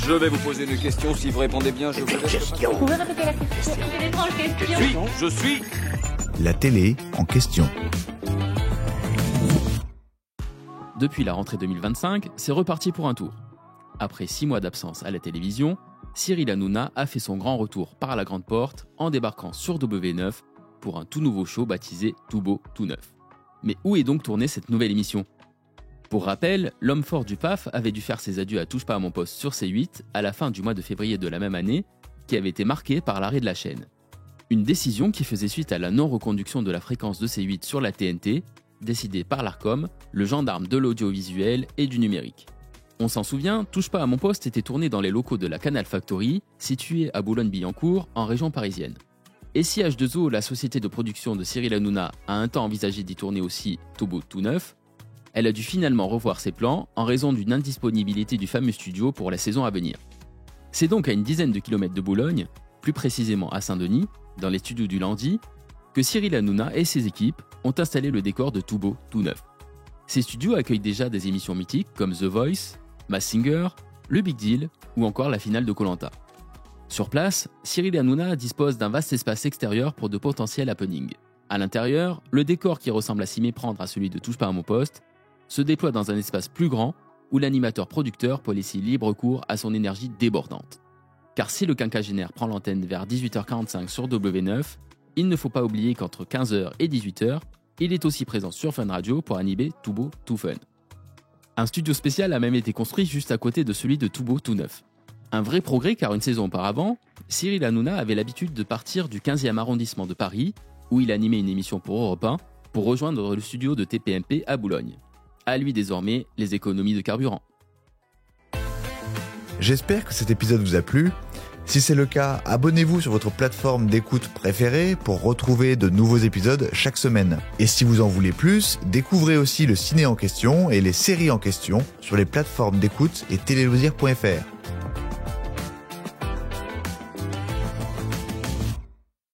Je vais vous poser une question. Si vous répondez bien, je vous laisse. Vous pouvez répéter la question? C'est une étrange question. Je suis. La télé en question. Depuis la rentrée 2025, c'est reparti pour un tour. Après 6 mois d'absence à la télévision, Cyril Hanouna a fait son grand retour par la grande porte en débarquant sur W9 pour un tout nouveau show baptisé Tout Beau, Tout Neuf. Mais où est donc tournée cette nouvelle émission ? Pour rappel, l'homme fort du PAF avait dû faire ses adieux à Touche pas à mon poste sur C8 à la fin du mois de février de la même année, qui avait été marqué par l'arrêt de la chaîne. Une décision qui faisait suite à la non-reconduction de la fréquence de C8 sur la TNT, décidée par l'Arcom, le gendarme de l'audiovisuel et du numérique. On s'en souvient, Touche pas à mon poste était tourné dans les locaux de la Canal Factory, située à Boulogne-Billancourt, en région parisienne. Et si H2O, la société de production de Cyril Hanouna, a un temps envisagé d'y tourner aussi Tout Beau, Tout Neuf, elle a dû finalement revoir ses plans en raison d'une indisponibilité du fameux studio pour la saison à venir. C'est donc à une dizaine de kilomètres de Boulogne, plus précisément à Saint-Denis, dans les studios du Landy, que Cyril Hanouna et ses équipes ont installé le décor de Tout Beau, Tout Neuf. Ces studios accueillent déjà des émissions mythiques comme The Voice, Masked Singer, Le Big Deal ou encore la finale de Koh-Lanta. Sur place, Cyril Hanouna dispose d'un vaste espace extérieur pour de potentiels happenings. À l'intérieur, le décor qui ressemble à s'y méprendre à celui de Touche pas à mon poste se déploie dans un espace plus grand où l'animateur-producteur peut laisser libre cours à son énergie débordante. Car si le quinquagénaire prend l'antenne vers 18h45 sur W9, il ne faut pas oublier qu'entre 15h et 18h, il est aussi présent sur Fun Radio pour animer Tout Beau, Tout Fun. Un studio spécial a même été construit juste à côté de celui de Tout Beau, Tout Neuf. Un vrai progrès car une saison auparavant, Cyril Hanouna avait l'habitude de partir du 15e arrondissement de Paris, où il animait une émission pour Europe 1, pour rejoindre le studio de TPMP à Boulogne. À lui désormais les économies de carburant. J'espère que cet épisode vous a plu. Si c'est le cas, abonnez-vous sur votre plateforme d'écoute préférée pour retrouver de nouveaux épisodes chaque semaine. Et si vous en voulez plus, découvrez aussi le ciné en question et les séries en question sur les plateformes d'écoute et téléloisirs.fr.